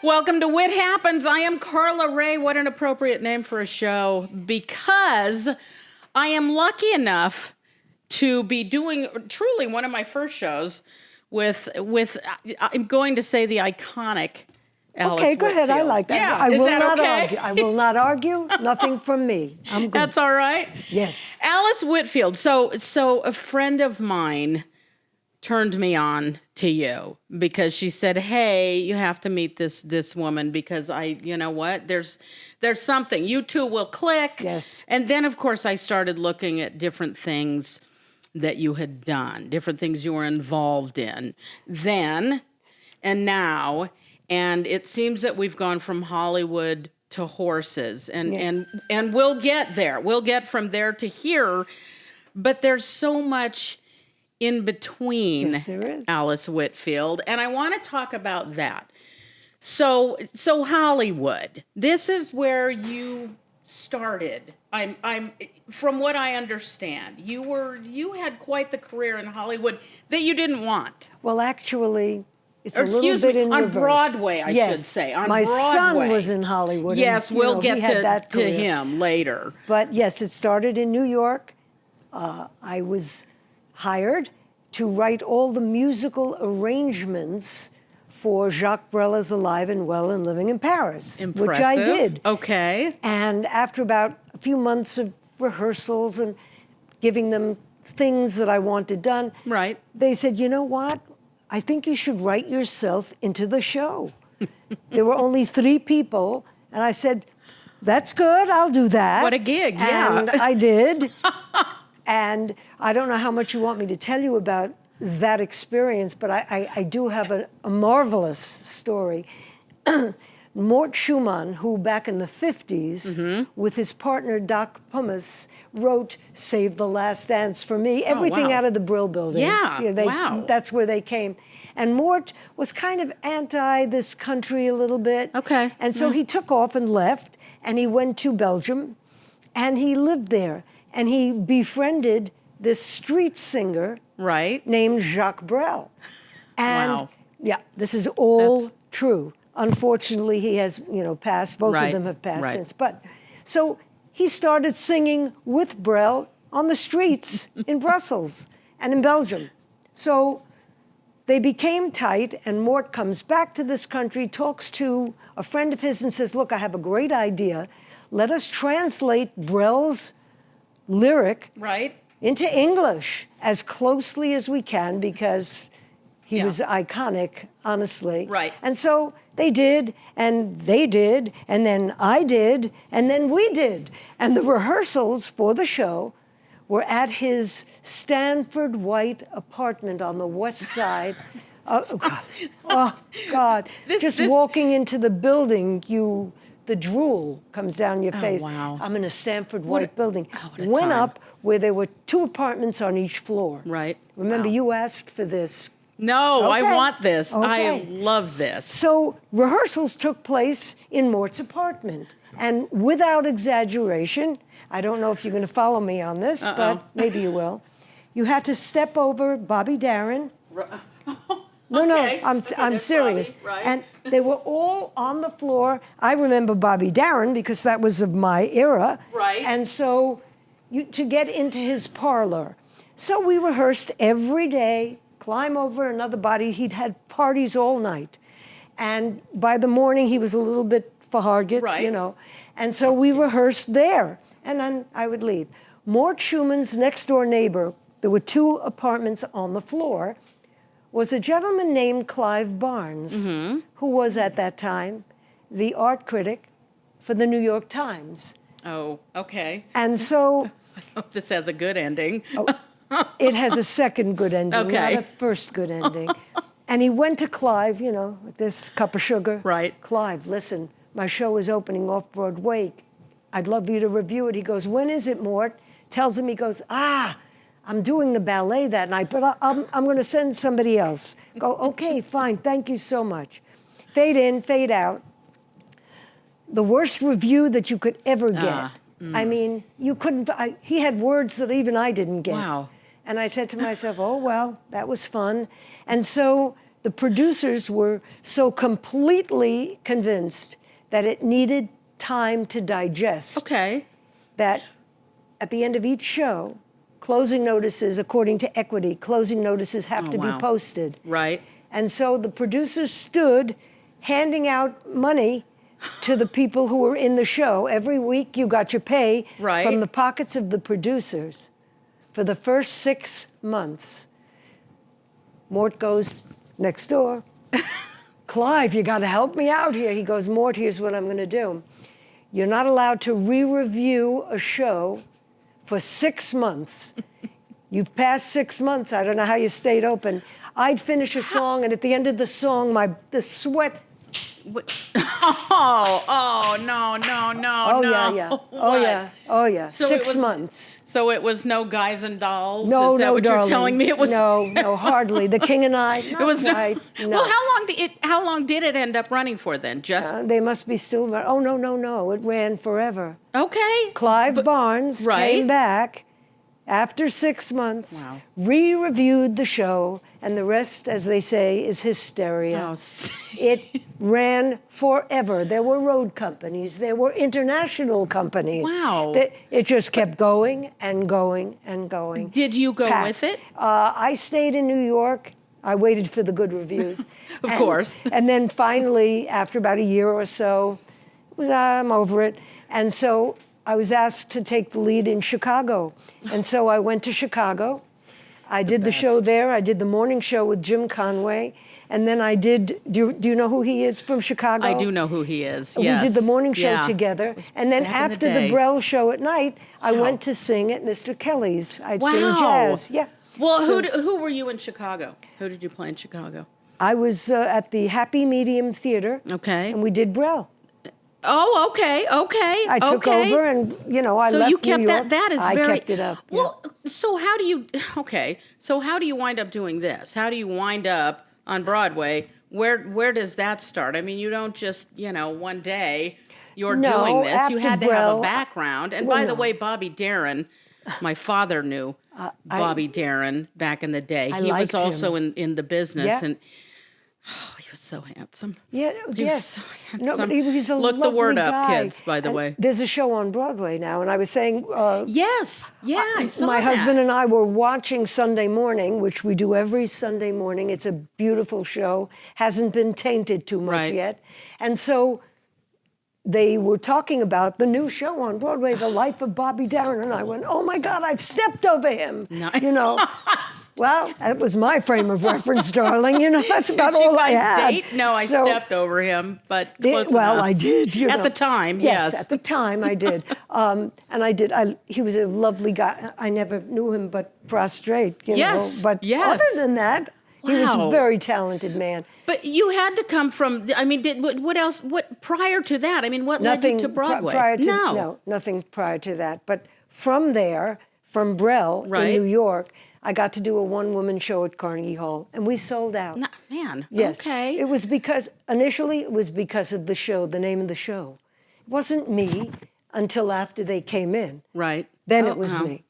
Welcome to Wit Happens. I am Carla Rea. What an appropriate name for a show, because I am lucky enough to be doing truly one of my first shows with I'm going to say the iconic Alice Okay, go ahead. I Whitfield. like that. Yeah, I is will that not okay? argue. I will not argue. Nothing from me. I'm good. That's all right. Yes. Alice Whitfield. So a friend of mine turned me on to you because she said, "Hey, you have to meet this woman because you know what? There's something. You two will click." Yes. And then of course I started looking at different things that you had done, different things you were involved in then and now, and it seems that we've gone from Hollywood to horses, and we'll get there. We'll get from there to here, but there's so much in between. Yes, there is. Alice Whitfield, and I want to talk about that. So Hollywood, this is where you started. I'm from what I understand, you had quite the career in Hollywood that you didn't want. Well, actually, it's a little bit in on reverse. Broadway, I should say. On my Broadway. son was in Hollywood. Yes, and, we'll get he had that to career. him later. But yes, it started in New York. I was hired to write all the musical arrangements for Jacques Brel is Alive and Well and Living in Paris, Impressive. which I did. Okay. And after about a few months of rehearsals and giving them things that I wanted done, Right. they said, "You know what? I think you should write yourself into the show." There were only 3 people, and I said, "That's good, I'll do that." What a gig, yeah. And I did. And I don't know how much you want me to tell you about that experience, but I do have a marvelous story. Mort Schumann, who back in the 50s, with his partner Doc Pumice, wrote Save the Last Dance for me, everything wow. out of the Brill Building. Yeah, wow. That's where they came. And Mort was kind of anti this country a little bit. Okay. And so he took off and left, and he went to Belgium, and he lived there. And he befriended this street singer Right. named Jacques Brel. And Wow. yeah, this is all true. Unfortunately, he has, passed. Both Right, of them have passed right. since. But so he started singing with Brel on the streets in Brussels and in Belgium. So they became tight, and Mort comes back to this country, talks to a friend of his and says, "Look, I have a great idea. Let us translate Brel's lyric Right. into English as closely as we can, because he was iconic, honestly." Right. And so they did, and they did, and then I did, and then we did. And the rehearsals for the show were at his Stanford White apartment on the West Side. Oh, God. Oh, God. Just walking into the building, the drool comes down your face. Wow. I'm in a Stanford White building. what a Went time. up where there were 2 apartments on each floor. Right. Remember, Wow. you asked for this. No, I Okay. want this. I Okay. love this. So rehearsals took place in Mort's apartment. And without exaggeration, I don't know if you're going to follow me on this, but maybe you will. You had to step over Bobby Darin. No, Okay. I'm there's serious. Bobby, right. And they were all on the floor. I remember Bobby Darin because that was of my era. Right. And so to get into his parlor. So we rehearsed every day, climb over another body. He'd had parties all night. And by the morning, he was a little bit fahargit, Right. And so we rehearsed there. And then I would leave. Mort Schumann's next door neighbor, there were 2 apartments on the floor, was a gentleman named Clive Barnes, who was at that time the art critic for the New York Times. Oh, okay. And so I hope this has a good ending. it has a second good ending, Okay. not a first good ending. And he went to Clive, with this cup of sugar. Right. "Clive, listen, my show is opening Off-Broadway. I'd love you to review it." He goes, "When is it, Mort?" Tells him, he goes, "I'm doing the ballet that night, but I'm going to send somebody else." Go, "Okay, fine, thank you so much." Fade in, fade out. The worst review that you could ever get. I mean, you couldn't, he had words that even I didn't get. Wow. And I said to myself, "Oh, well, that was fun." And so the producers were so completely convinced that it needed time to digest Okay. that at the end of each show, closing notices, according to equity, closing notices have to be wow. posted. Right. And so the producers stood handing out money to the people who were in the show. Every week you got your pay Right. from the pockets of the producers for the first 6 months. Mort goes next door. Clive, you got to help me out here. He goes, Mort, here's what I'm going to do. You're not allowed to re-review a show for 6 months. You've passed 6 months. I don't know how you stayed open. I'd finish a song, and at the end of the song, the sweat. Oh, no, Oh, no. yeah. Oh, What? yeah. Oh, yeah. So 6 months. So it was no guys and dolls? No, Is that no, what darling. you're telling me? It was. No, hardly. The King and I. Not It was quite. no. No. Well, how long did it end up running for then? Just They must be still. Oh, no. It ran forever. okay. Clive Barnes right. came back after 6 months, Wow. re-reviewed the show, and the rest, as they say, is hysteria. Oh, It ran forever. There were road companies. There were international companies. Wow. It just kept going and going and going. Did you go Packed. with it? I stayed in New York. I waited for the good reviews. Of course. And then finally, after about a year or so, I'm over it. And so I was asked to take the lead in Chicago. And so I went to Chicago. I did the show best. there. I did the morning show with Jim Conway. And then I did, do you know who he is from Chicago? I do know who he is. Yes. We did the morning show Yeah. together. And then back in the after the day. Brel show at night, I Wow. went to sing at Mr. Kelly's. I'd Wow. sing jazz. Yeah. Well, So who were you in Chicago? Who did you play in Chicago? I was at the Happy Medium Theater. Okay. And we did Brel. Oh, okay. I took over and, I so left you kept New York. that is I very kept it up. yeah. Well, so how do you wind up doing this? How do you wind up on Broadway? Where does that start? I mean, you don't just, one day you're No, doing this. You after had to have a Brel, background. And well, by the no. way, Bobby Darin, my father knew Bobby Darin back in the day. I He was liked also him. in the business Yeah. and he was so handsome. Yeah, He was yes. so No, handsome. but he was a Look the word lovely up, guy. kids, by the And way. There's a show on Broadway now, and I was saying Yes. Yeah, I saw my that. husband and I were watching Sunday Morning, which we do every Sunday morning. It's a beautiful show, hasn't been tainted too much Right. yet. And so they were talking about the new show on Broadway, The Life of Bobby Darin, and I went, oh my God, I've stepped over him. No. Well, that was my frame of reference, darling. That's about Did you all I guys had. date? No, I So- stepped over him, but Well, close enough. I did. At the time, yes. At the time, I did. And I did. He was a lovely guy. I never knew him, but prostrate, Yes, But yes. other than that, he was Wow. a very talented man. But you had to come from. I mean, what else? What prior to that? I mean, what led you to Broadway? prior to no. nothing prior to that. But from there, from Brel Right. in New York, I got to do a one-woman show at Carnegie Hall, and we sold out. No, man. Yes. Okay. It was initially it was because of the show, the name of the show. It wasn't me until after they came in. Right. Then Oh, it was me,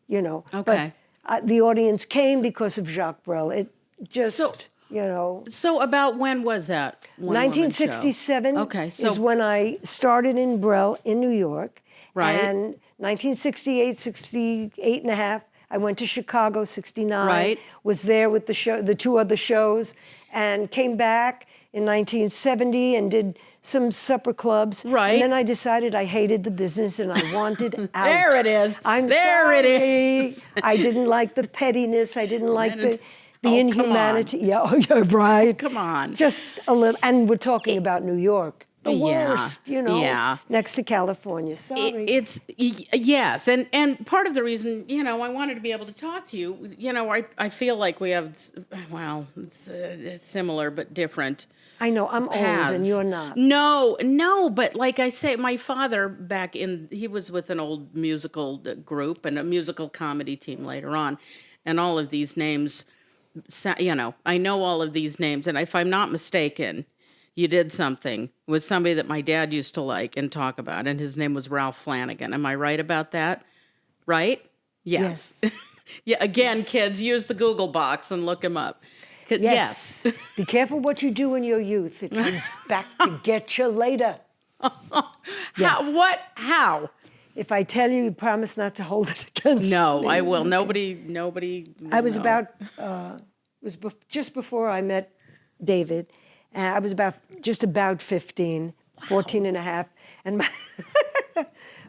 Okay. But the audience came because of Jacques Brel. It just, So about when was that? One-woman show? 1967 Okay. So is when I started in Brel in New York. Right. And 1968, 68 and a half, I went to Chicago, 69. Right. Was there with the two other shows, and came back in 1970 and did some supper clubs. Right. And then I decided I hated the business and I wanted out. There it is. I'm There it sorry. is. I didn't like the pettiness. I didn't like the Oh, come on. inhumanity. Yeah, right. Come on. Just a little. And we're talking about New York. The Yeah, worst, yeah. next to California. Sorry. Yes, and part of the reason I wanted to be able to talk to you. I feel like we have it's similar but different. I know, I'm old and paths. you're not. No, but like I say, my father he was with an old musical group and a musical comedy team later on, and all of these names, I know all of these names, and if I'm not mistaken, you did something with somebody that my dad used to like and talk about, and his name was Ralph Flanagan. Am I right about that? Right? Yes. Yeah, again, kids, use the Google box and look him up. Yes. Be careful what you do in your youth. It comes back to get you later. Yes. How? If I tell you, you promise not to hold it against No, me. I will. Nobody. I was know. about, just before I met David. I was just about 15, 14 and a half. And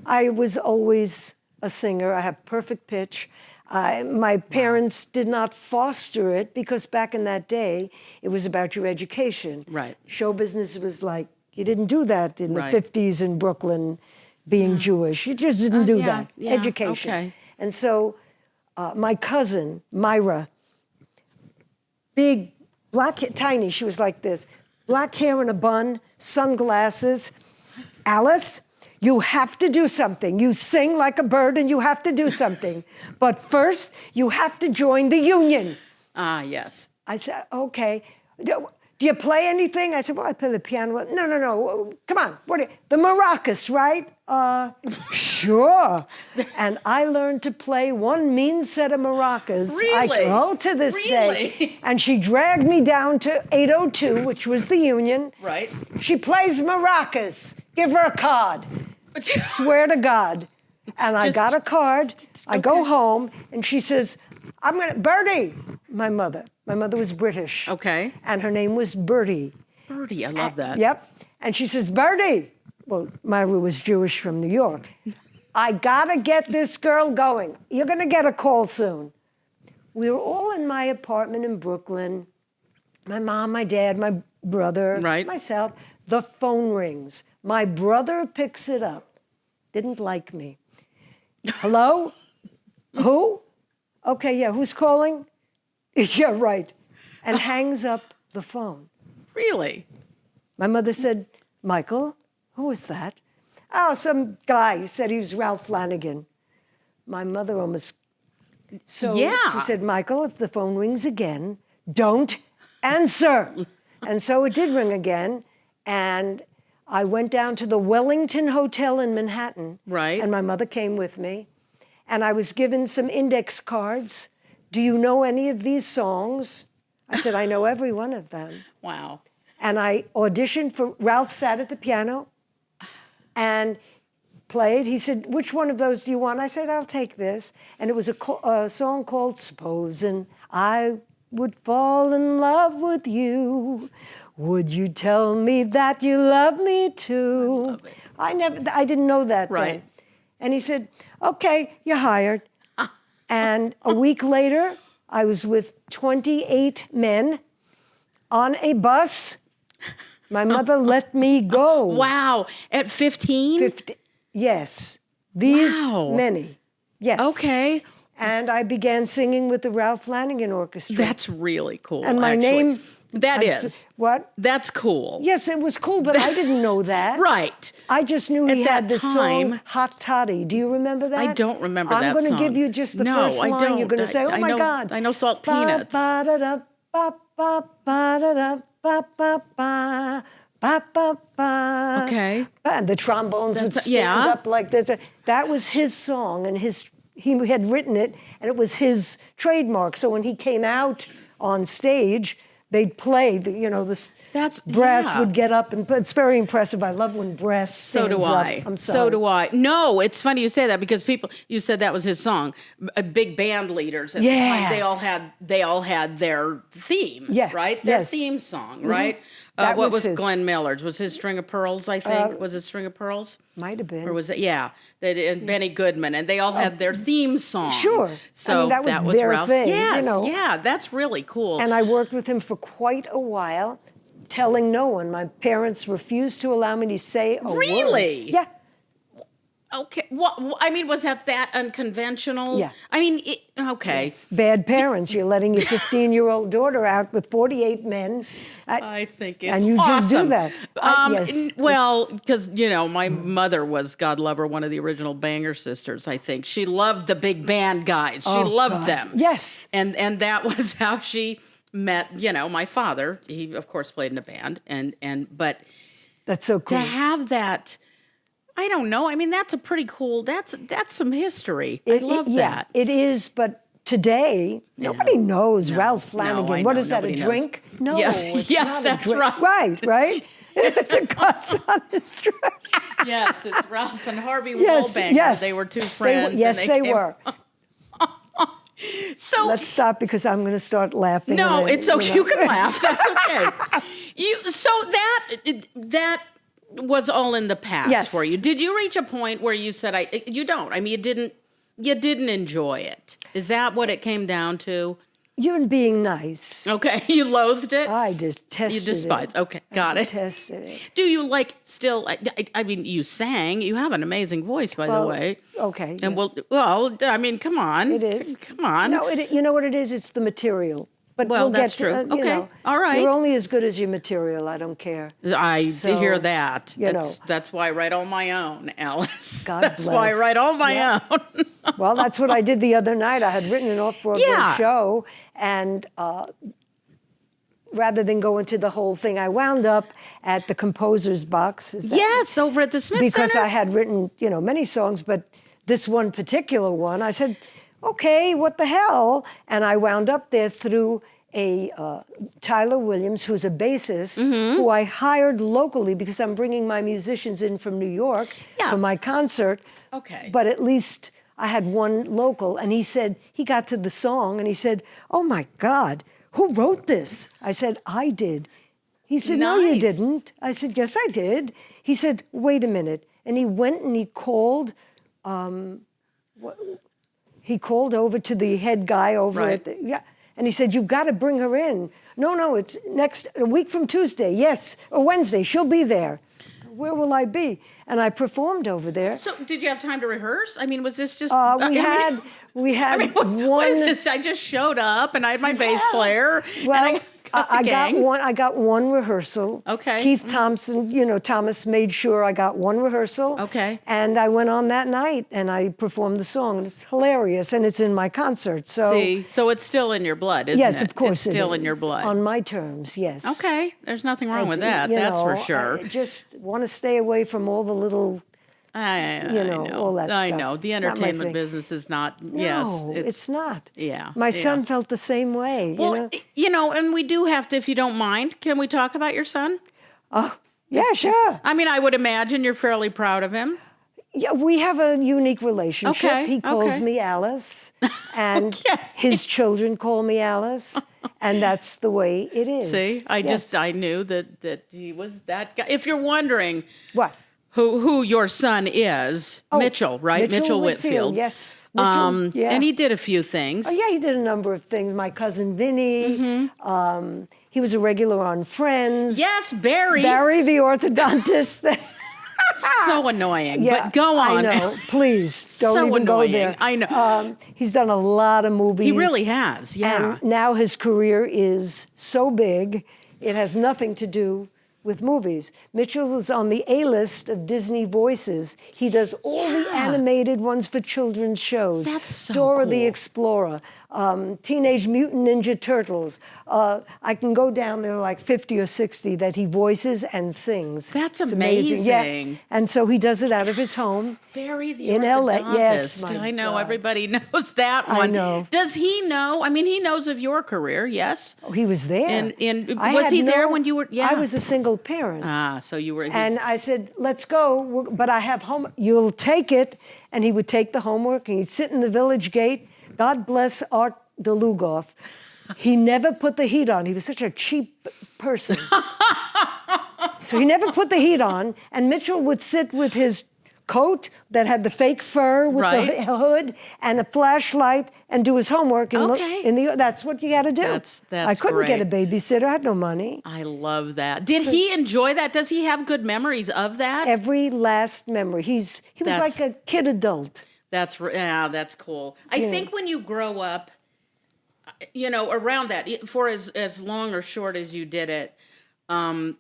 I was always a singer. I have perfect pitch. My parents did not foster it because back in that day, it was about your education. Right. Show business was like, you didn't do that in Right. the 50s in Brooklyn, being Jewish. You just didn't do that. yeah, Education. okay. And so my cousin, Myra, big, black, tiny, she was like this, black hair in a bun, sunglasses. Alice, you have to do something. You sing like a bird and you have to do something. But first, you have to join the union. Ah, yes. I said, okay. Do you play anything? I said, well, I play the piano. No. Come on. The maracas, right? Sure. And I learned to play one mean set of maracas. Really? To this day. Really? And she dragged me down to 802, which was the union. Right. She plays maracas. Give her a card. Swear to God. And I got a card. I go home, and she says, Bertie, my mother. My mother was British. Okay. And her name was Bertie. Bertie, I love that. Yep. And she says, Bertie. Well, Myra was Jewish from New York. I gotta get this girl going. You're gonna get a call soon. We were all in my apartment in Brooklyn. My mom, my dad, my brother, Right. myself. The phone rings. My brother picks it up. Didn't like me. Hello? Who? Okay, yeah, who's calling? Yeah, right. And hangs up the phone. Really? My mother said, Michael, who was that? Oh, some guy. He said he was Ralph Flanagan. My mother almost... So Yeah. she said, Michael, if the phone rings again, don't answer. And so it did ring again. And I went down to the Wellington Hotel in Manhattan. Right. And my mother came with me. And I was given some index cards. Do you know any of these songs? I said, I know every one of them. Wow. And I auditioned for, Ralph sat at the piano and played. He said, which one of those do you want? I said, I'll take this. And it was a song called Supposin' I Would Fall in Love with You. Would you tell me that you love me too? I love it. I didn't know that Right. then. And he said, okay, you're hired. And a week later, I was with 28 men on a bus. My mother let me go. Wow. At 15? Yes. These Wow. many. Yes. Okay. And I began singing with the Ralph Flanagan Orchestra. That's really cool. And my actually. name... That is. What? That's cool. Yes, it was cool, but I didn't know that. Right. I just knew he At had that this time- song, Hot Toddy. Do you remember that? I don't remember that I'm going to song. give you just the No, first I line. don't. You're going to say, oh, I my know- God. I know Salt Peanuts. Ba-ba-da-da, ba-ba-ba-da-da, ba-ba-ba, ba-ba-ba. Okay. And the trombones would stand yeah. up like this. That was his song, and he had written it, and it was his trademark. So when he came out on stage, they'd play, That's brass yeah. would get up, and it's very impressive. I love when brass So stands do up. I. I'm sorry. So do I. No, it's funny you say that because you said that was his song. Big band leaders at the Yeah. time, they all had their theme, Yeah. right? Their Yes. theme song, right? That what was was his. Glenn Millard's? Was his String of Pearls, I think? Was it String of Pearls? Might have been. Or was it? Yeah. And Benny Goodman. And they all had their theme song. Sure. So I mean, that was their Ralph's. thing, Yes, you know. yeah, that's really cool. And I worked with him for quite a while, telling no one. My parents refused to allow me to say a word. Really? Yeah. Okay. I mean, was that unconventional? Yeah. I mean, okay. Bad parents. You're letting your 15-year-old daughter out with 48 men. I think it's And you just do awesome. that. Yes. Well, because, my mother was, God love her, one of the original Banger sisters, I think. She loved the big band guys. She loved God. them. Yes. And that was how she met, my father. He, of course, played in a band. But That's so cool. to have that... I don't know. I mean, that's a pretty cool. That's some history. I love yeah, that. it is, but today, nobody knows Ralph Flanagan. I What know, is that, a nobody knows. drink? No, Yes, it's yes, not a that's drink. right. Right? It's a cuts on his drink. Yes, it's Ralph and Harvey Yes, Wallbanger. yes. They were two friends. Yes, and they came- were. So Let's stop because I'm going to start laughing. no, and, it's okay. know. You can laugh. That's okay. So that was all in the past Yes. for you. Did you reach a point where you said, you don't? I mean, you didn't enjoy it. Is that what it came down to? You're being nice. Okay, you loathed it. I detested You despise. it. Okay, got I it. detested it. Do you still? I mean, you sang. You have an amazing voice, by the way. Okay. And yeah. well, I mean, come on. It is. Come on. No, you know what it is? It's the material. But Well, we'll that's get to, true. Okay. You know, All right. You're only as good as your material. I don't care. I So, hear that. you know. That's why I write all my own, Alice. God That's why I bless. write all my Yeah. own. Well, that's what I did the other night. I had written an off-Broadway Yeah. show, and rather than go into the whole thing, I wound up at the composer's box. Is that Yes, over at the Smith because Center. I had written, many songs, but this one particular one, I said, okay, what the hell? And I wound up there through a Tyler Williams, who's a bassist, Mm-hmm. who I hired locally because I'm bringing my musicians in from New York Yeah. for my concert. Okay. But at least I had one local, and he got to the song, and he said, oh my God, who wrote this? I said, I did. He said, no, you Nice. didn't. I said, yes, I did. He said, wait a minute. And he went and he called over to the head guy over Right. and he said, you've got to bring her in. No, it's a week from Tuesday, yes, or Wednesday, she'll be there. Where will I be? And I performed over there. So, did you have time to rehearse? I mean, was this just? We had one. What is this? I just showed up and I had my bass player. Well, and I got one rehearsal. Okay. Keith Thompson, Thomas made sure I got one rehearsal. Okay. And I went on that night and I performed the song. And it's hilarious, and it's in my concert. So See, so it's still in your blood, isn't it? yes, of course, it's still it in your is. blood. On my terms, yes. Okay, there's nothing wrong with that. You That's for know, sure. I just want to stay away from all the little. I know, all that I stuff. know. The It's not my entertainment thing. business is not. No, yes, it's not. Yeah, My yeah. son felt the same way. Well, and we do have to, if you don't mind, can we talk about your son? Oh, yeah, sure. I mean, I would imagine you're fairly proud of him. Yeah, we have a unique relationship. Okay, He calls okay. me Alice, and Okay. his children call me Alice, and that's the way it is. See, Yes. I knew that he was that guy. If you're wondering What? who your son is, Mitchell, right? Mitchell Whitfield. Yes. Mitchell, yeah. And he did a few things. Oh, yeah, he did a number of things. My cousin Vinny. Mm-hmm. He was a regular on Friends. Yes, Barry. Barry the orthodontist. So annoying. Yeah, But go on. I know. Please don't So even annoying. go there. I know. He's done a lot of movies. He really has. Yeah. And now his career is so big, it has nothing to do with movies. Mitchell is on the A-list of Disney voices. He does all the animated ones for children's shows. That's so Dora the cool. Explorer, Teenage Mutant Ninja Turtles. I can go down there like 50 or 60 that he voices and sings. That's It's amazing. Yeah. amazing. And so he does it out of his home. Barry the in LA. orthodontist. Yes, my I know God. everybody knows that I one. know. Does he know? I mean, he knows of your career, yes. Oh, he was there. And I was had he there when you were? Yeah. I was a single parent. Ah, so you were. And I said, let's go, but I have homework. You'll take it. And he would take the homework, and he'd sit in the village gate. God bless Art DeLugoff. He never put the heat on. He was such a cheap person. So he never put the heat on, and Mitchell would sit with his coat that had the fake fur with Right. the hood and a flashlight and do his homework. And Okay. that's what you got to do. That's I couldn't get a great. babysitter. I had no money. I love that. Did he enjoy that? Does he have good memories of that? Every last memory. He was That's- like a kid adult. That's cool. I think when you grow up, around that, for as long or short as you did it,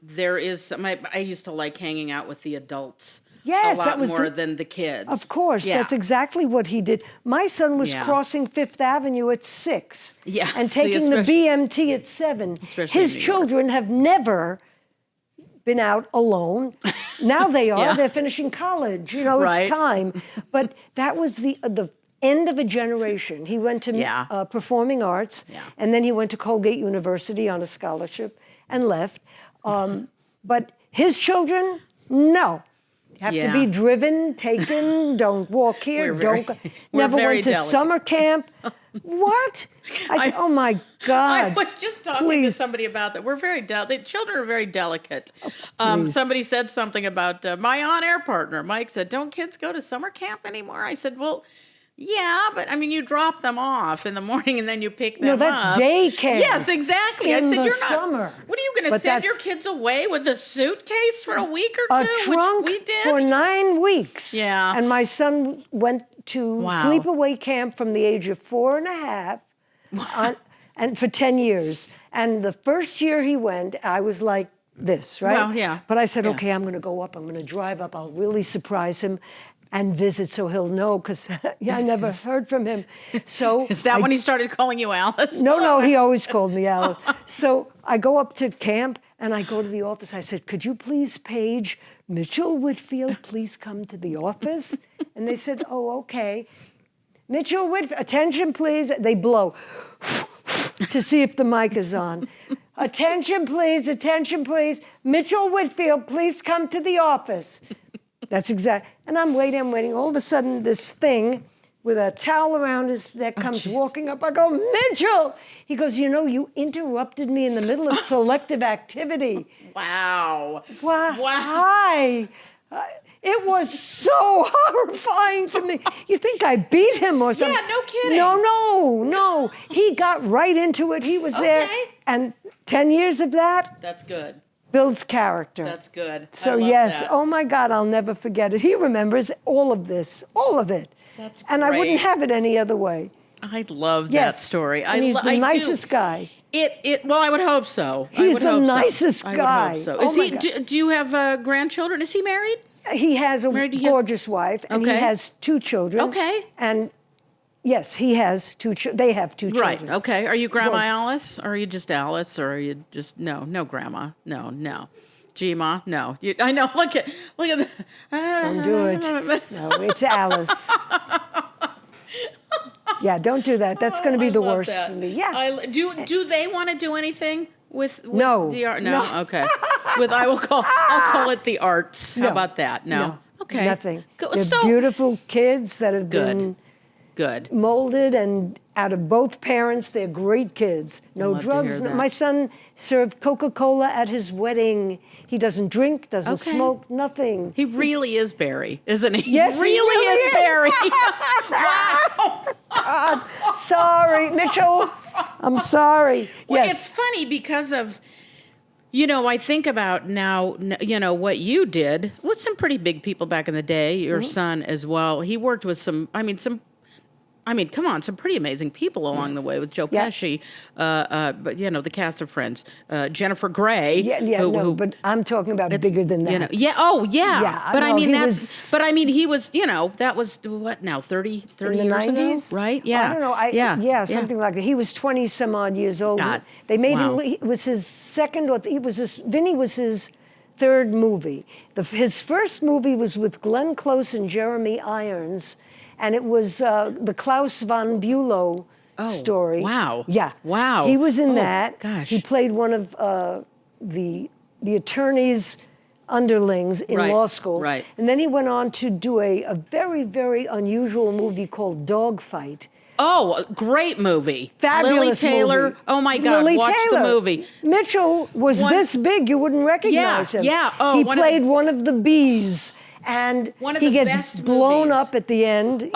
there is some. I used to like hanging out with the adults. Yes, a lot that was more than the kids. Of course, Yeah. that's exactly what he did. My son was Yeah. crossing Fifth Avenue at 6 Yeah, and see, taking the especially- BMT at 7. Especially His in New York. children have never been out alone. Now they are. Yeah. They're finishing college. Right. It's time. But that was the end of a generation. He went to Yeah. performing arts, Yeah. and then he went to Colgate University on a scholarship and left. But his children, no. Have to Yeah. be driven, taken, don't walk here, We're never very went to delicate. summer camp. What? I said, oh my God. I was just talking to please. somebody about that. We're very delicate. Children are very delicate. please. Somebody said something about my on-air partner. Mike said, "Don't kids go to summer camp anymore?" I said, "Well, yeah, but I mean, you drop them off in the morning and then you pick them No, up." that's day camp. Yes, exactly. I In said, the "You're not. summer. What are you going to But send your that's- kids away with a suitcase for a week or A two?" trunk which we did. for 9 weeks. Yeah. And my son went to Wow. sleepaway camp from the age of 4 and a half, and for 10 years. And the first year he went, I was like this, right? Well, yeah. But I said, Yeah. okay, I'm going to go up. I'm going to drive up. I'll really surprise him and visit so he'll know, because I never heard from him. So Is that when he started calling you Alice? No, he always called me Alice. So I go up to camp and I go to the office. I said, could you please page Mitchell Whitfield, please come to the office? And they said, oh, okay. Mitchell Whitfield, attention please. They blow to see if the mic is on. Attention please, Mitchell Whitfield, please come to the office. That's exact. And I'm waiting. All of a sudden, this thing with a towel around his neck comes walking up. I go, Mitchell! He goes, you interrupted me in the middle of selective activity. Wow. Why? Wow. It was so horrifying to me. You think I beat him or something? Yeah, no kidding. No. He got right into it. He was there. Okay. And 10 years of that That's good. builds character. That's good. So I love yes, that. oh my God, I'll never forget it. He remembers all of this, all of it. That's And I wouldn't great. have it any other way. I love that Yes. story. And he's the I do. nicest guy. Well, I would hope so. I He's would the hope so. nicest I would guy. hope so. Oh Is my he? God. Do you have grandchildren? Is he married? He has a Where do you have- gorgeous wife, and he Okay. has 2 children. Okay. And yes, he has 2 children. They have 2 Right. children. Okay. Are you Grandma Gorgeous. Alice, or are you just Alice, or are you just no Grandma? No. Gma? No. I know. Look at the. Don't do it. No, it's Alice. Yeah, don't do that. That's going to be I the love worst that. for me. Yeah. Do they want to do anything with No. the art? No. Okay. I'll call it the arts. How No. about that? No. Okay. Nothing. Go- They're so beautiful kids that have Good. been good. molded and out of both parents. They're great kids. No love to drugs. hear that. My son served Coca-Cola at his wedding. He doesn't drink, doesn't Okay. smoke, nothing. He really is Barry, isn't he? Yes, he really is is. Barry. Wow. Sorry, Mitchell. I'm sorry. Well, Yes. it's funny because of, I think about now, what you did with some pretty big people back in the day, your Mm-hmm. son as well. He worked with some come on, some pretty amazing people along the way with Joe Yeah. Pesci, but the cast of Friends, Jennifer Grey. But I'm talking about bigger than that. Yeah, But I no, mean, he he was, that was what now, 30 In the years 90s? ago, right? Yeah. I don't know. Something like that. He was 20 some odd years old. God. They made Wow. him, it was his second, Vinny was his 3rd movie. His first movie was with Glenn Close and Jeremy Irons, and it was the Klaus von Bülow story. Wow. Yeah. Wow. He was in Oh, that. gosh. He played one of the attorney's underlings in Right, law school. right. And then he went on to do a very, very unusual movie called Dogfight. Oh, a great movie. Fabulous Lily Taylor. movie. Oh my God, Lily watch the Taylor. movie. Mitchell was this big, you wouldn't recognize him. yeah. Oh, he one of played the- one of the bees, and One of he the gets best blown movies. up at the end.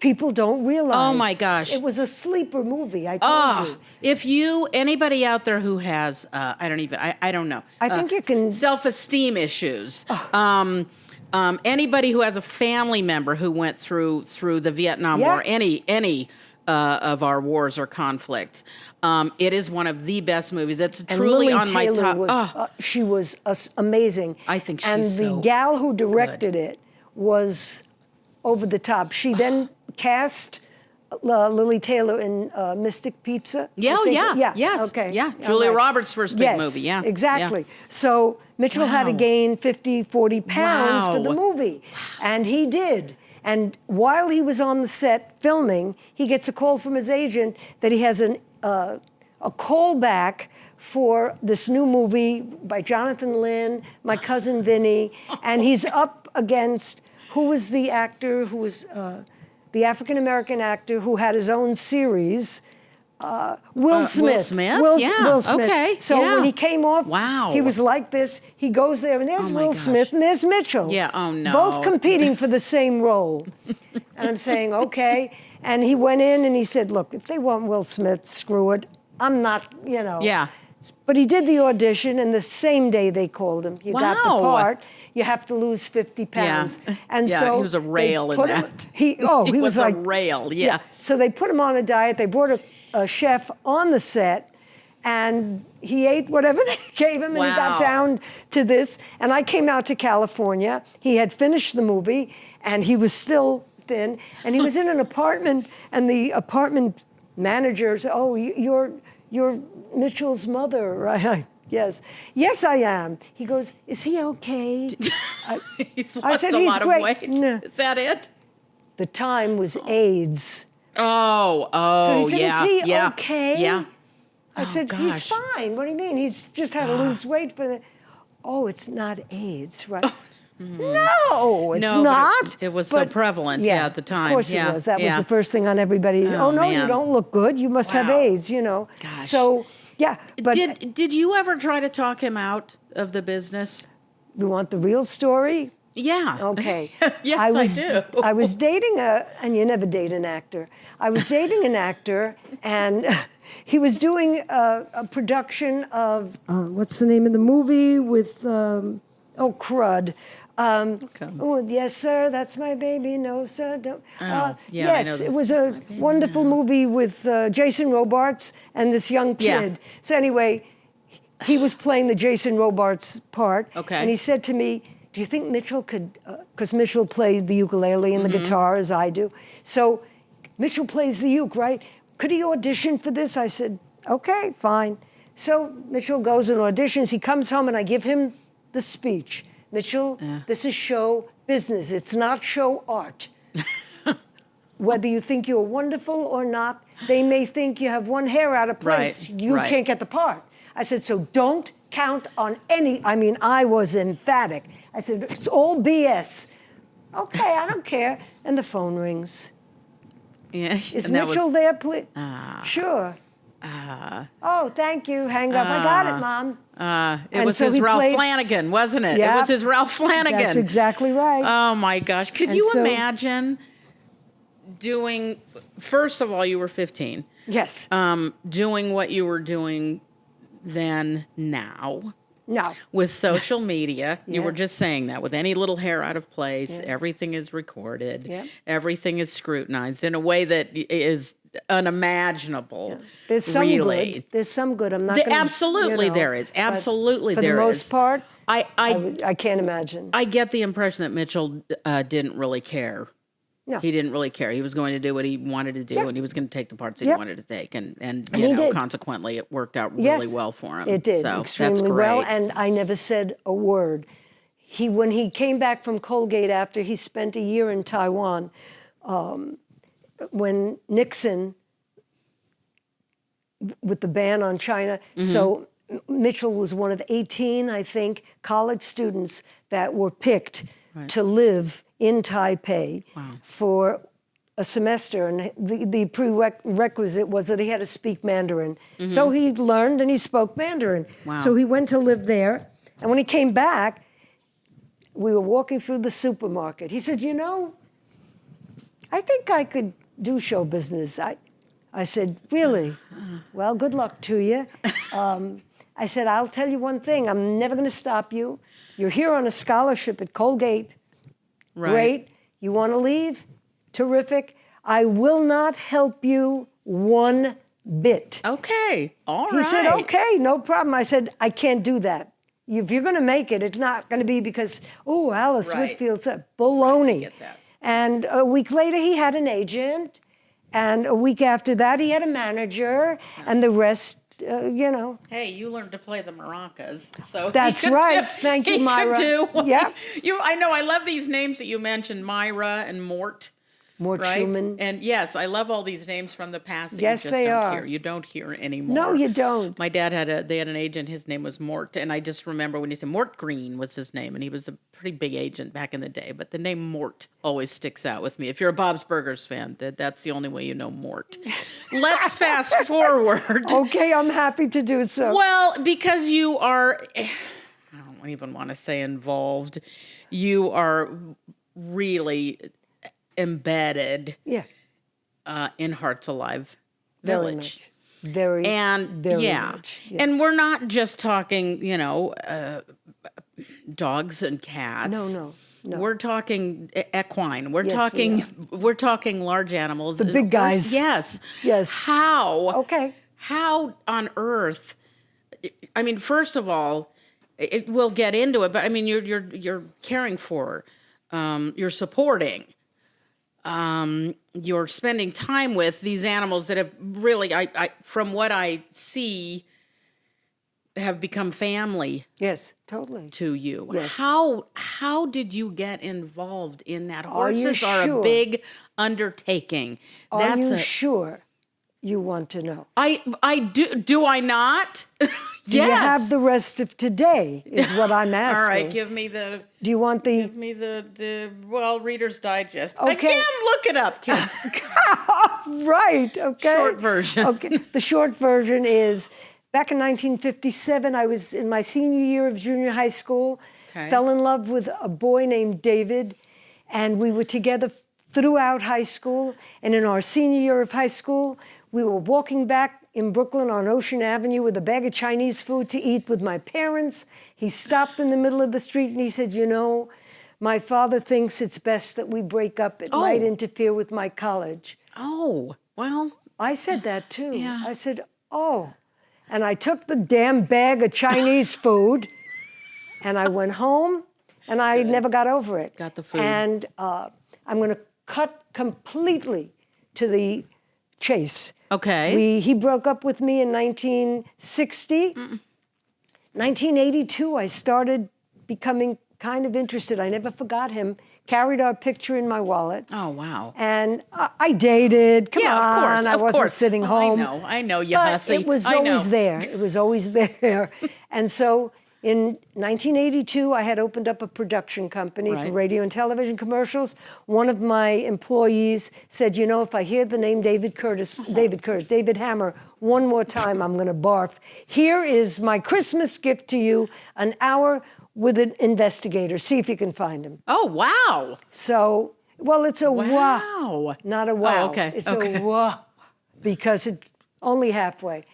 People don't realize. Oh, my gosh. It was a sleeper movie, I told you. If anybody out there who has, I don't know. I think you can- self-esteem issues. Anybody who has a family member who went through the Vietnam Yeah. War, any of our wars or conflicts, it is one of the best movies. It's And truly Lily on my Taylor top. was, she was amazing. I think she's And the so gal who directed it was over the top. She then cast Lily Taylor in Mystic Pizza. I Yeah, think. yes, Okay. yeah. All Julia right. Roberts' first big Yes, movie, yeah. exactly. Yeah. So Mitchell had to Wow. gain 50, 40 pounds for the Wow. movie. And he did. And while he was on the set filming, he gets a call from his agent that he has a callback for this new movie by Jonathan Lynn, My Cousin Vinny, and he's up against, who was the actor who was the African-American actor who had his own series, Will Smith. Will Smith? Will Smith. Okay. So when he came off, wow, he was like this. He goes there, and there's Will Smith, and there's Mitchell. Yeah, oh no. Both competing for the same role. And I'm saying, okay. And he went in and he said, look, if they want Will Smith, screw it. I'm not, Yeah. But he did the audition, and the same day they called him. You got the part. You have to lose 50 pounds. Yeah. And yeah, so he was a rail in that. He was like a rail, yes. Yeah. So they put him on a diet. They brought a chef on the set, and he ate whatever they gave him, and he got down to this. And I came out to California. He had finished the movie, and he was still thin. And he was in an apartment, and the apartment manager said, "Oh, you're Mitchell's mother, right?" Yes, I am. He goes, "Is he okay?" He's I lost said, a "He's lot great." of weight. No. Is that it? The time was AIDS. Oh, So he said, yeah, "Is he yeah, okay?" Yeah. I said, "He's fine. What do you mean? He's just had to lose weight for the." Oh, it's not AIDS, right? No, it's No, not. It was so prevalent, at the time. Of course it was. That was the first thing on everybody's. Oh no, you man. don't look good. You must have AIDS. Gosh. So yeah, but did you ever try to talk him out of the business? you want the real story? Yeah. Okay. Yes, I do. I was dating and you never date an actor. I was dating an actor, and he was doing a production of, what's the name of the movie with, crud. Oh, yes, sir, that's my baby. No, sir, don't. Yeah, yes, I know it was a wonderful movie with Jason Robards and this young kid. Yeah. So anyway, he was playing the Jason Robards part. Okay. And he said to me, do you think Mitchell could, because Mitchell played the ukulele and the guitar as I do. So Mitchell plays the uke, right? Could he audition for this? I said, okay, fine. So Mitchell goes and auditions. He comes home and I give him the speech. Mitchell, this is show business. It's not show art. Whether you think you're wonderful or not, they may think you have one hair out of place. Right, You can't get the part. I said, so don't count on any, I was emphatic. I said, it's all BS. Okay, I don't care. And the phone rings. Yeah. Is Mitchell there, please? Sure. Oh, thank you. Hang up. I got it, Mom. It was his Ralph Flanagan, wasn't it? Yeah. It was his Ralph Flanagan. That's exactly right. Oh, my gosh. Could you imagine doing, first of all, you were 15. Yes. Doing what you were doing then now. No. With social media, you were just saying that, with any little hair out of place, everything is recorded, everything is scrutinized in a way that is unimaginable. There's some good. There's some good. I'm not going to. Absolutely, there is. Absolutely, there is. For the most part, I can't imagine. I get the impression that Mitchell didn't really care. No. He didn't really care. He was going to do what he wanted to do, and he was going to take the parts that he wanted to take, and he did. consequently, it worked out really well for him. It did so extremely that's great. well, and I never said a word. When he came back from Colgate after he spent a year in Taiwan, when Nixon, with the ban on China, so Mitchell was one of 18, I think, college students that were picked to live in Taipei for a semester, and the prerequisite was that he had to speak Mandarin. So he learned and he spoke Mandarin. So he went to live there, and when he came back, we were walking through the supermarket. He said, I think I could do show business. I said, really? Well, good luck to you. I said, I'll tell you one thing. I'm never going to stop you. You're here on a scholarship at Colgate. Right. Great. You want to leave? Terrific. I will not help you one bit. Okay. All right. He said, okay, no problem. I said, I can't do that. If you're going to make it, it's not going to be because, Alice Whitfield said, baloney. I get that. And a week later, he had an agent. And a week after that, he had a manager. And the rest you know. Hey, you learned to play the maracas, so That's he could right. do- Thank you, he could Myra. do- Yep. I know. I love these names that you mentioned, Myra and Mort. Mort Right? Schumann. And yes, I love all these names from the past that Yes, you just they don't are. hear. You don't hear anymore. No, you don't. My dad had an agent, his name was Mort, and I just remember when he said Mort Green was his name, and he was a pretty big agent back in the day, but the name Mort always sticks out with me. If you're a Bob's Burgers fan, that's the only way you know Mort. Let's fast forward. Okay, I'm happy to do so. Well, because you are, I don't even want to say involved, you are really embedded Yeah, in Hearts Alive very Village. much. Very Much. Yes. And we're not just talking, dogs and cats. No. We're talking equine. We're Yes, we're talking large animals. The big guys. Yes. Yes. How on earth? I mean, first of all, we'll get into it, but I mean, you're caring for, you're supporting, you're spending time with these animals that have really, I from what I see, have become family Yes, totally. to you. Yes. How did you get involved in that? Are you Horses are sure? a big undertaking. Are you sure you want to know? I do. Do I not? Do you have the rest of today is what I'm asking. All right, give me the Reader's Digest. Okay. Again, look it up, kids. Right, okay. Short version. Okay, the short version is, back in 1957, I was in my senior year of junior high school, fell in love with a boy named David, and we were together throughout high school. And in our senior year of high school, we were walking back in Brooklyn on Ocean Avenue with a bag of Chinese food to eat with my parents. He stopped in the middle of the street and he said, my father thinks it's best that we break up. It might interfere with my college. Oh, well. I said that too. Yeah. I said, oh. And I took the damn bag of Chinese food and I went home and I never got over it. Got the food. And I'm going to cut completely to the chase. Okay. He broke up with me in 1960. 1982, I started becoming kind of interested. I never forgot him. Carried our picture in my wallet. Oh, wow. And I dated. Come on, of course. I wasn't sitting home. I know, you But hussy. it was always there. It was always there. And so in 1982, I had opened up a production company for radio and television commercials. One of my employees said, if I hear the name David Hammer, one more time, I'm going to barf. Here is my Christmas gift to you, an hour with an investigator. See if you can find him. Oh, wow. So, it's a Wow. not a wow. Oh, okay. It's a wah, because it's only halfway.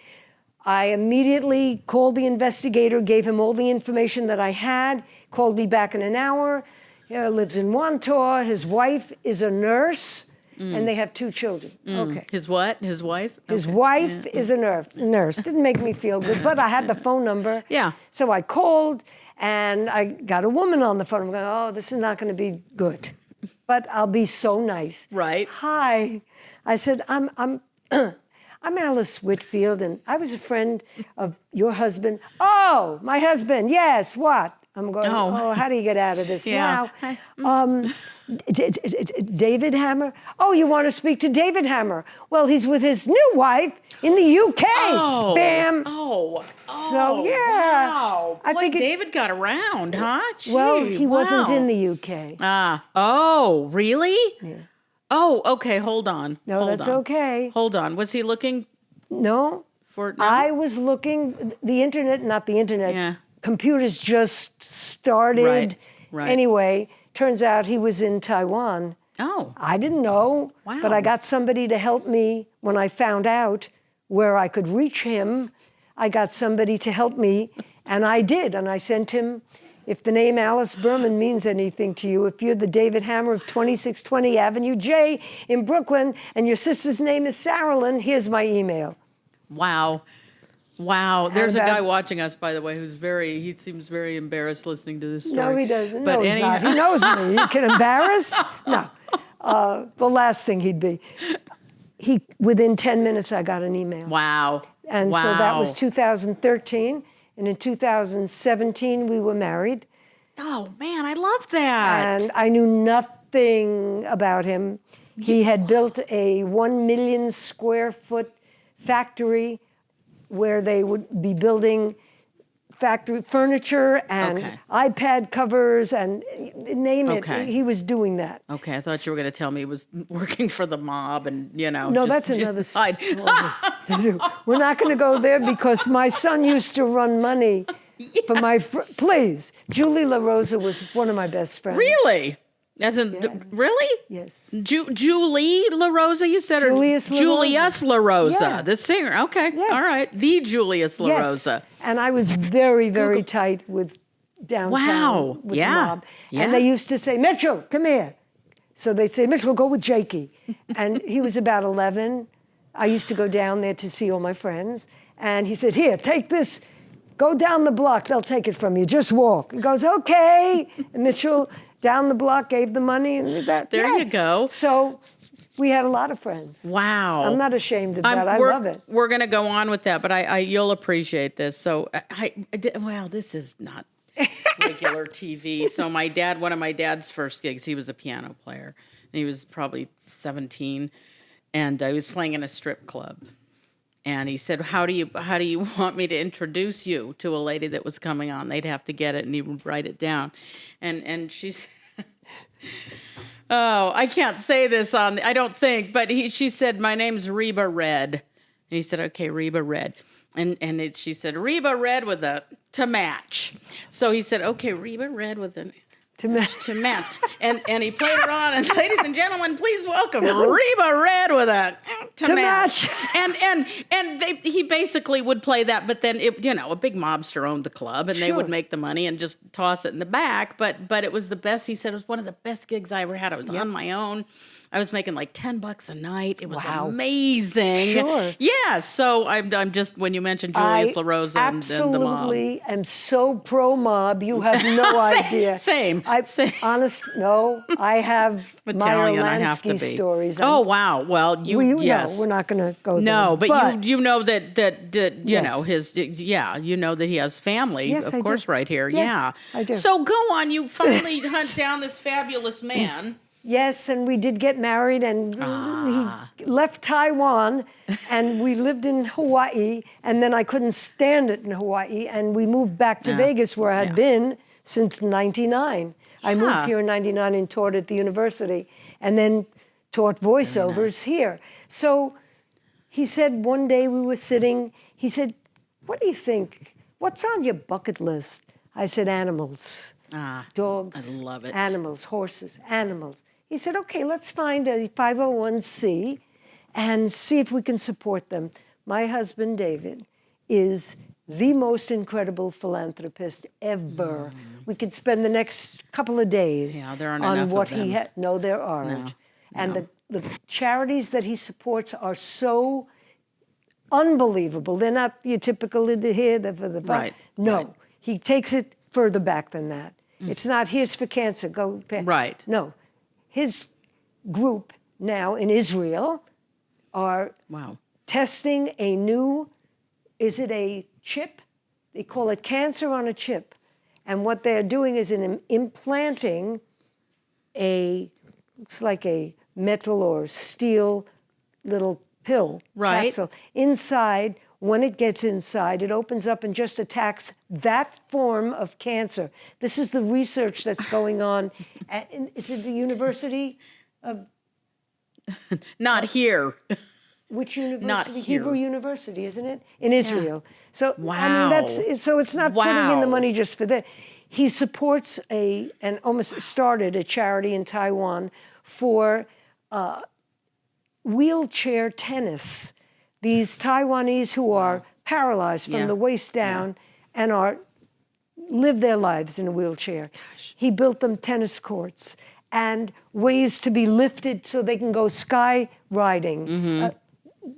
I immediately called the investigator, gave him all the information that I had, called me back in an hour. Lives in Wantor. His wife is a nurse, and they have 2 children. Okay. His what? His wife? His wife is a nurse. Didn't make me feel good, but I had the phone number. Yeah. So I called, and I got a woman on the phone. I'm going, this is not going to be good, but I'll be so nice. Right. Hi. I said, I'm Alice Whitfield, and I was a friend of your husband. Oh, my husband, yes, what? I'm going, how do you get out of this now? David Hammer? Oh, you want to speak to David Hammer? Well, he's with his new wife in the UK. Oh. Bam. Oh. So, yeah. Wow. I think David got around, huh? Gee, well, he wasn't wow. in the UK. Oh, really? Yeah. Oh, okay, hold on. No, hold that's on. okay. Hold on. Was he looking No. for... No? I was looking, not the internet. Yeah. Computers just started. Right. Anyway, turns out he was in Taiwan. Oh. I didn't know, Wow. but I got somebody to help me when I found out where I could reach him. I got somebody to help me, and I did. And I sent him, if the name Alice Berman means anything to you, if you're the David Hammer of 2620 Avenue J in Brooklyn, and your sister's name is Saralyn, here's my email. Wow. There's a guy watching us, by the way, he seems very embarrassed listening to this story. No, he doesn't. But No, he's not. He knows me. He can embarrass? No. The last thing he'd be. Within 10 minutes, I got an email. Wow. And so that was Wow. 2013. And in 2017, we were married. Oh, man, I love that. And I knew nothing about him. He had built a 1 million square foot factory where they would be building factory furniture and Okay. iPad covers and name it. Okay. He was doing that. Okay, I thought you were going to tell me he was working for the mob and, No, that's another side. story. We're not going to go there because my son used to run money for my please. Julie LaRosa was one of my best friends. Really? As in, Yes. really? Yes. Julie LaRosa, you said? Julius or LaRosa. Julius LaRosa, Yeah. the singer. Okay, Yes. all right. The Julius LaRosa. Yes. And I was very, very tight with downtown Wow. with Yeah. the mob. Yeah. And they used to say, Mitchell, come here. So they'd say, Mitchell, go with Jakey. And he was about 11. I used to go down there to see all my friends. And he said, here, take this. Go down the block. They'll take it from you. Just walk. He goes, okay. And Mitchell down the block gave the money. And that. There you go. So we had a lot of friends. Wow. I'm not ashamed of that. I love it. We're going to go on with that, but you'll appreciate this. So, well, this is not regular TV. So one of my dad's first gigs, he was a piano player. And he was probably 17, and he was playing in a strip club. And he said, how do you want me to introduce you to a lady that was coming on? They'd have to get it, and he would write it down. And she's, oh, I can't say this I don't think, but she said, my name's Reba Red. And he said, okay, Reba Red. And she said, Reba Red with a to match. So he said, okay, Reba Red with a to match. And he played it on, and ladies and gentlemen, please welcome Reba Red with a to match. And he basically would play that, but then a big mobster owned the club, and they would make the money and just toss it in the back. But it was the best. He said it was one of the best gigs I ever had. I was on my own. I was making like $10 a night. It was amazing. Sure. Yeah. So I'm just, when you mentioned Julius LaRosa and the mob. Absolutely am so pro mob. You have no idea. Same. I have Italian, I Meyer have to Lansky be. stories. Oh wow! Well, yes. No, we're not going to go there. No, but you know that you know you know that he has family, Yes, of I course, do. right here. Yes, Yeah, I do. So go on. You finally hunt down this fabulous man. Yes, and we did get married, and he left Taiwan, and we lived in Hawaii, and then I couldn't stand it in Hawaii, and we moved back to Vegas, where I had been since '99. I moved here in '99 and taught at the university, and then taught voiceovers here. So he said one day we were sitting, he said, what do you think? What's on your bucket list? I said, animals. Dogs. I love it. Animals, horses, animals. He said, okay, let's find a 501c and see if we can support them. My husband, David, is the most incredible philanthropist ever. We could spend the next couple of days there aren't on enough what of them. he had. No, there aren't. And the charities that he supports are so unbelievable. They're not your typical here, they're for the Right. No, Right. he takes it further back than that. It's not here's for cancer, go pay. Right. No, his group now in Israel are testing a new, is it a chip? They call it cancer on a chip. And what they're doing is implanting looks like a metal or steel little pill capsule inside. When it gets inside, it opens up and just attacks that form of cancer. This is the research that's going on. Is it the University of? Not here. Which university? Not here. Hebrew University, isn't it? In Israel. So I Wow. mean, so it's not putting in the money just for that. He supports and almost started a charity in Taiwan for wheelchair tennis. These Taiwanese who are paralyzed from the waist down and live their lives in a wheelchair. He built them tennis courts and ways to be lifted so they can go sky riding.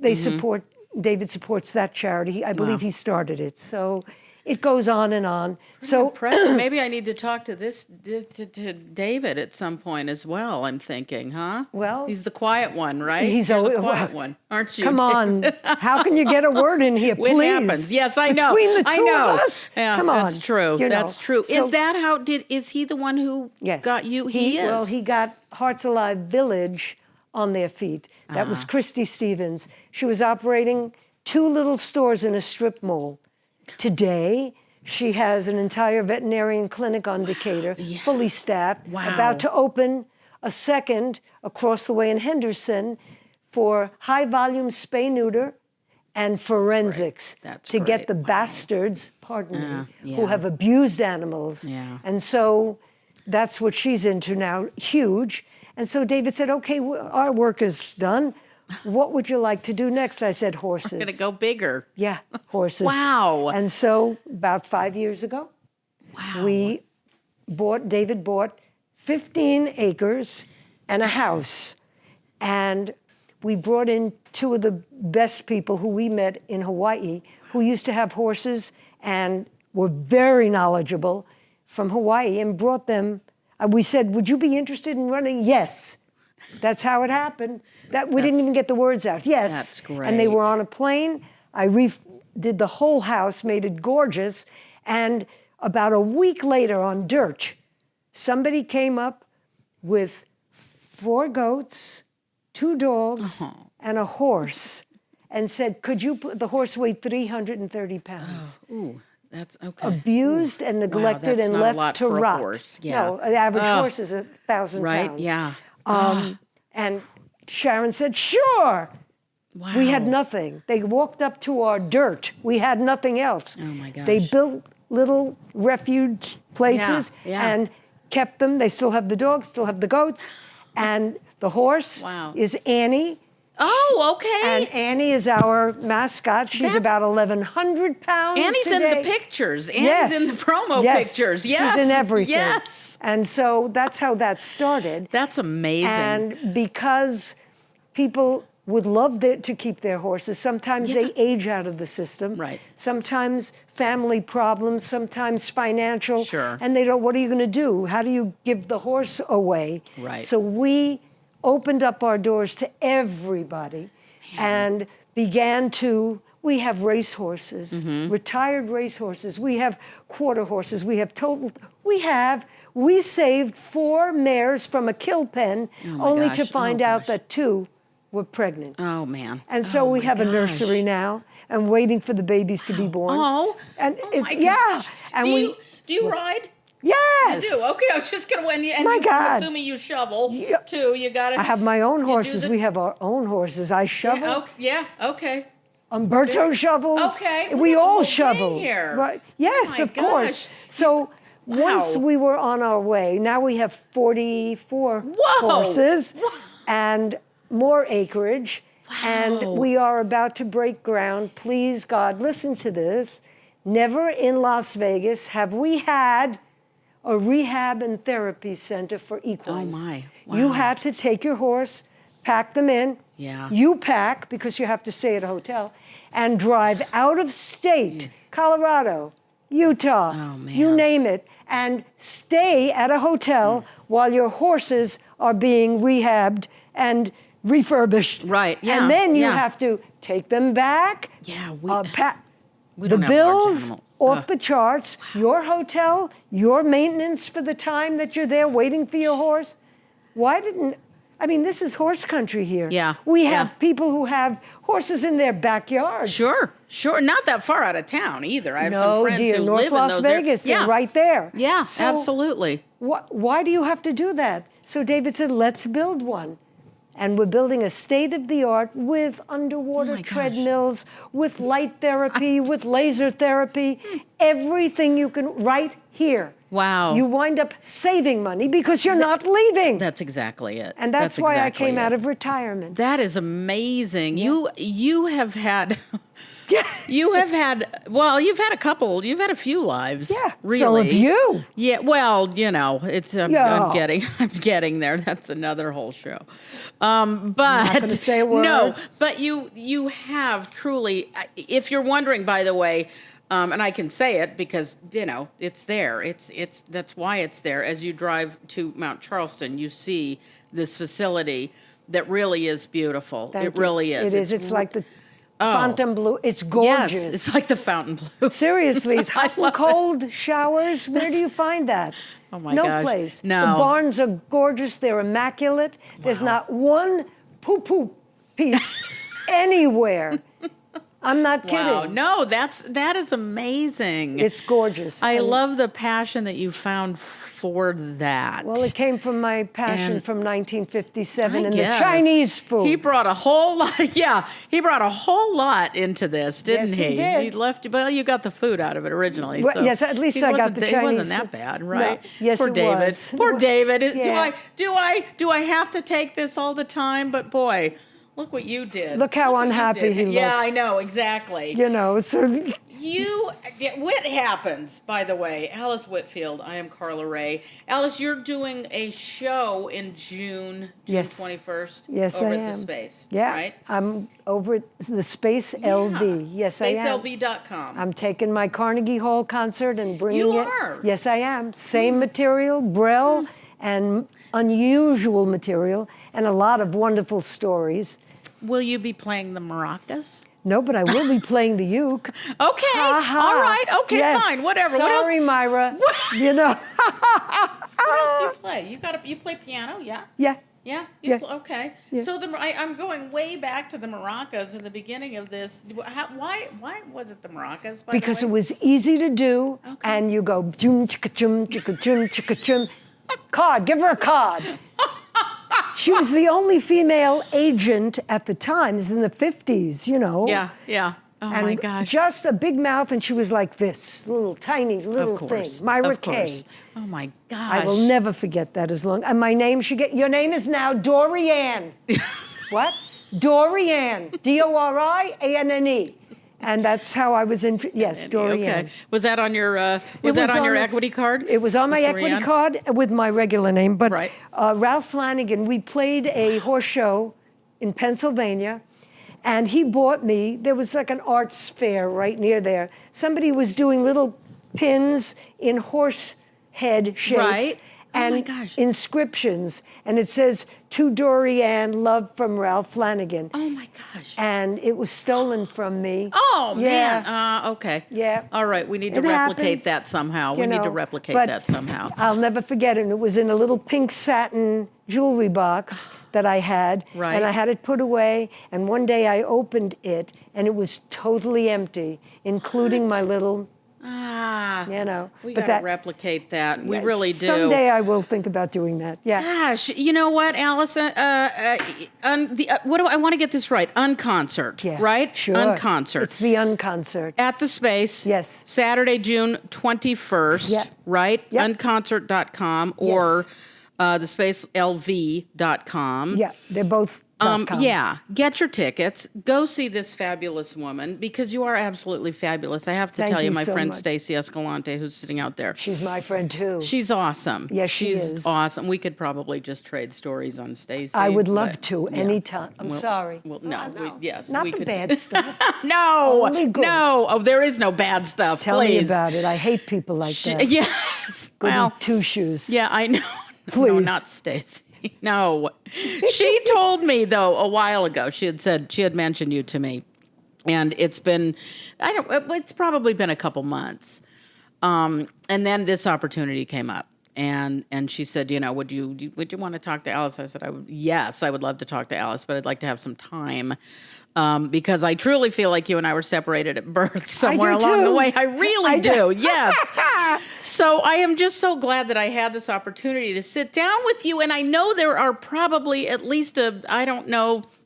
David supports that charity. I believe he started it. So It goes on and on. So Impressive. Maybe I need to talk to to David at some point as well. I'm thinking, huh? Well, he's the quiet one, right? he's You're the always- quiet one, aren't you? come on, how can you get a word in here, It please? happens. Yes, I know. Between the I two know. of us, Yeah, come on. that's true. You know. That's true. So- Is that how is he the one who Yes. got you? He is. Well, he got Hearts Alive Village on their feet. That Uh-huh. was Christy Stevens. She was operating 2 little stores in a strip mall. Today, she has an entire veterinarian clinic on Decatur, fully staffed, Wow. about to open a second across the way in Henderson for high-volume spay-neuter and forensics That's to get great. the Wow. bastards, pardon me, who yeah. have abused animals. Yeah. And so that's what she's into now, huge. And so David said, okay, our work is done. What would you like to do next? I said, horses. I'm going to go bigger. Yeah, horses. Wow. And so about 5 years ago, David bought 15 acres and a house. And we brought in 2 of the best people who we met in Hawaii, who used to have horses and were very knowledgeable from Hawaii, and brought them. We said, would you be interested in running? Yes. That's how it happened. We didn't even get the words out. Yes. That's great. And they were on a plane. I did the whole house, made it gorgeous. And about a week later on dirt, somebody came up with 4 goats, 2 dogs, and a horse, and said, the horse weighed 330 pounds. Ooh, that's okay. Abused and neglected that's and not a left lot to for a rot. horse. Yeah. No, an average horse is 1,000 Right? pounds. Yeah. And Sharon said, sure. Wow. We had nothing. They walked up to our dirt. We had nothing else. Oh, my gosh. They built little refuge places Yeah. and kept them. They still have the dogs, still have the goats. And the horse is Annie. Oh, okay. And Annie is our mascot. She's about 1,100 pounds Annie's today. in the pictures. Annie's in the promo pictures. Yes. She's in everything. Yes. And so that's how that started. That's amazing. And because people would love to keep their horses, sometimes they age out of the system. Right. Sometimes family problems, sometimes financial. Sure. And they don't, what are you going to do? How do you give the horse away? Right. So we opened up our doors to everybody and began to, we have race horses, retired race horses. We have quarter horses. We have we saved 4 mares from a kill pen only to find out that 2 were pregnant. Oh, man. And so we have a nursery now and waiting for the babies to be born. Oh. And Oh, it's, my yeah. gosh. And Do you ride? Yes. You do. Okay, I was just going to, and My I'm God. assuming you shovel, too. You got to. I have my own do horses. the- We have our own horses. I shovel. Yeah, okay. Umberto shovels. Okay. We got the all whole thing shovel. here. Right. Yes, Oh, my of course. gosh. So once Wow. we were on our way, now we have 44 Whoa. horses Wow. and more acreage. And we are about to break ground. Please, God, listen to this. Never in Las Vegas have we had a rehab and therapy center for equines. Oh, my. You Wow. had to take your horse, pack them in. Yeah. You pack, because you have to stay at a hotel, and drive out of state, Colorado, Utah, Oh, man. you name it, and stay at a hotel while your horses are being rehabbed and refurbished. Right, yeah, And then you yeah. have to take them back. Yeah, We we the don't have large bills animal. off the charts, your hotel, your maintenance for the time that you're there waiting for your horse. This is horse country here. Yeah, We have yeah. people who have horses in their backyards. Sure. Not that far out of town either. I have some No, friends dear, who North live in Las those Vegas, areas. they're right there. Yeah, So absolutely. Why do you have to do that? So David said, let's build one. And we're building a state-of-the-art with underwater Oh my gosh. treadmills, with light therapy, with laser therapy, everything you can right here. Wow. You wind up saving money because you're not leaving. That's exactly it. And that's why exactly I came it. out of retirement. That is amazing. You have had Yeah. you've had a few lives. Yeah, Really. so have you. Yeah, well, it's Yeah. I'm getting there. That's another whole show. But not gonna say a word. No, but you have truly, if you're wondering, by the way, And I can say it because, it's there. That's why it's there. As you drive to Mount Charleston, you see this facility that really is beautiful. Thank It really is. It is. It's like the Fontainebleau. It's gorgeous. Yes, it's like the Fontainebleau. Seriously, it's hot and cold showers. Where do you find that? Oh my no gosh. place. No. The barns are gorgeous. They're immaculate. There's not one poo-poo piece anywhere. I'm not kidding. Wow, no, that is amazing. It's gorgeous. I love the passion that you found for that. Well, it came from my passion And from 1957 I and guess. the Chinese food. He brought a whole lot. Yeah, he brought a whole lot into this, didn't Yes, he? he did. He left. Well, you got the food out of it originally. Well, So yes, at least he I got wasn't- the He Chinese wasn't that food. bad, right? No. Yes, Poor it David. was. Poor David. Yeah. Do I have to take this all the time? But boy, look what you did. Look how what you unhappy did. he Yeah, looks. I know exactly. So What happens, by the way, Alice Whitfield, I am Carla Rea. Alice, you're doing a show in June Yes. 21st Yes, over I at am. the Space, yeah, right? I'm over at the Space LV. Yes, I am. SpaceLV.com. I'm taking my Carnegie Hall concert and bringing You it. are? Yes, I am. Same material, Braille, and unusual material, and a lot of wonderful stories. Will you be playing the maracas? No, but I will be playing the uke. Okay, Ha-ha. all right, okay, Yes. fine, whatever. Sorry, Myra. What else do you play? You play piano, yeah? Yeah. Yeah. Yeah. Okay. Yeah. So I'm going way back to the maracas in the beginning of this. Why was it the maracas? By Because the it way? was easy to do, Okay. and you go chum chicka chum chicka chum chicka chum. Card, give her a card. She was the only female agent at the time. This is in the 50s, Yeah. Yeah. Oh And my gosh. just a big mouth, and she was like this, little tiny little Of course. thing. Myra Of course. Kay. Oh my gosh. I will never forget that as long. And my name, your name is now Dorianne. What? Dorianne. Dorianne. And that's how I was in. Yes, Dorianne. Okay. Was that on your was on your a- equity card? It was on my Miss equity Dorianne? card with my regular name. But Right. Ralph Flanagan, we played a horse show in Pennsylvania, and he bought me, there was like an arts fair right near there. Somebody was doing little pins in horse head shapes. Right. Oh And my gosh. inscriptions. And it says, to Dorianne, love from Ralph Flanagan. Oh my gosh. And it was stolen from me. Oh Yeah. man. Okay. Yeah. All right. We need to It replicate happens, that somehow. you We need to know, replicate but that somehow. I'll never forget it. And it was in a little pink satin jewelry box that I had. Right. And I had it put away. And one day I opened it, and it was totally empty, including my little, We but got to that- replicate that. We Yes, really do. Someday I will think about doing that. Yeah. Gosh, you know what, Alice? What do I want to get this right? Unconcert, Yeah. right? Sure. Unconcert. It's the unconcert. At the Space. Yes. Saturday, June 21st, Yeah. right? Yep. Unconcert.com or thespacelv.com. Yeah, they're both .com. Yeah, get your tickets. Go see this fabulous woman because you are absolutely fabulous. I have to Thank tell you, you my so friend much. Stacey Escalante, who's sitting out there. She's my friend, too. She's awesome. Yes, she She's is. awesome. We could probably just trade stories on Stacey. I would love but- to, yeah. anytime. I'm Well- sorry. Well, no, yes, Not we the could. bad stuff. No, Only good. no. Oh, there is no bad stuff. Tell please. me about it. I hate people like that. Yes. Goody Well, two-shoes. yeah, I know. No, Please. not Stacey. No. She told me though a while ago. She had mentioned you to me, and it's been, it's probably been a couple months, and then this opportunity came up, and she said, would you want to talk to Alice? I said, yes, I would love to talk to Alice, but I'd like to have some time. Because I truly feel like you and I were separated at birth somewhere along the too. way. I really I do. do. Yes. So I am just so glad that I had this opportunity to sit down with you. And I know there are probably at least a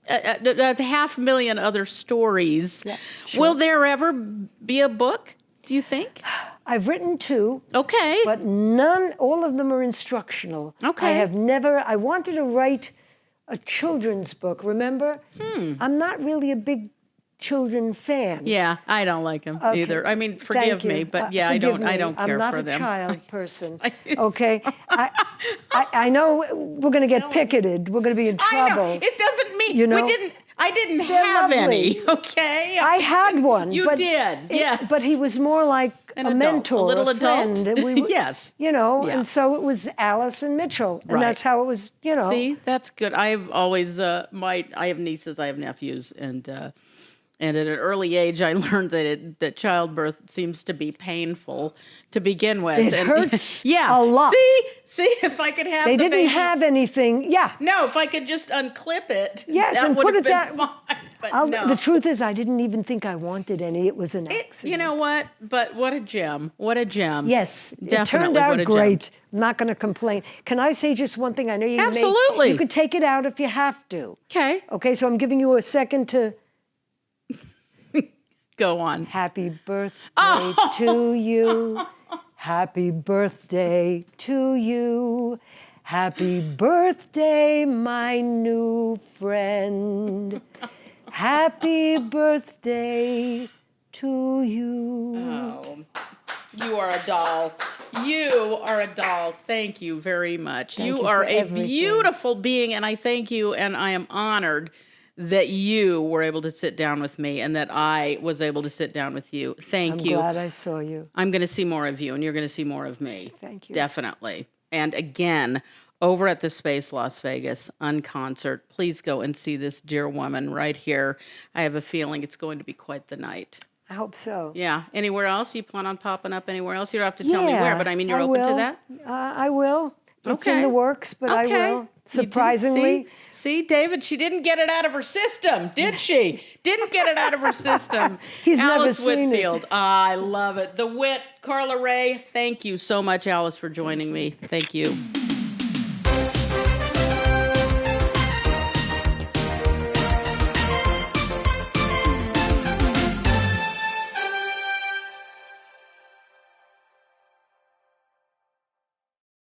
500,000 other stories. Yeah, sure. Will there ever be a book, do you think? I've written 2. Okay. But all of them are instructional. Okay. I wanted to write a children's book, remember? I'm not really a big children fan. Yeah, I don't like him Okay. either. I mean, forgive Thank me, you. but yeah, I Forgive don't me. care I'm for them. not a child person. used- Okay? I know we're going to get picketed. We're going to be in I trouble. know. It doesn't mean You know? we didn't. I didn't They're have lovely. any, okay? I had one. You but did, yes. But he was more like An a adult, mentor, a little friend. adult. And we, Yes. You know, Yeah. and so it was Alice and Mitchell. And Right. that's how it was, you know. See, that's good. I've always I have nieces, I have nephews, and at an early age, I learned that childbirth seems to be painful to begin with. It and, hurts yeah, a lot. See, if I could have They the didn't baby, have anything. Yeah. No, if I could just unclip it, Yes, that and would put have it been that. fine. But no. The truth is, I didn't even think I wanted any. It was an accident. You know what? But what a gem! What a gem! Yes, definitely. it turned what out a gem. great. I'm not going to complain. Can I say just one thing? I know you Absolutely. you could take it out if you have to. Okay, Okay, so I'm giving you a second to. go on. Happy birthday to you. Happy birthday to you. Happy birthday, my new friend. Happy birthday to you. Oh, you are a doll. You are a doll. Thank you very much. Thank You you are for a everything. beautiful being, and I thank you, and I am honored that you were able to sit down with me and that I was able to sit down with you. Thank you. I'm glad I saw you. I'm going to see more of you, and you're going to see more of me. Thank you. Definitely. And again, over at the Space Las Vegas Unconcert, please go and see this dear woman right here. I have a feeling it's going to be quite the night. I hope so. Yeah. Anywhere else? You plan on popping up anywhere else? You don't have to tell me where, but I mean, you're open to that? I will. It's in Okay. the works, but I Okay. will. You Surprisingly. did- see, David, she didn't get it out of her system, did she? Didn't get it out of her system. He's never Alice seen it. Whitfield. I love it. The Wit, Carla Rea, thank you so much, Alice, for joining me. Thank you.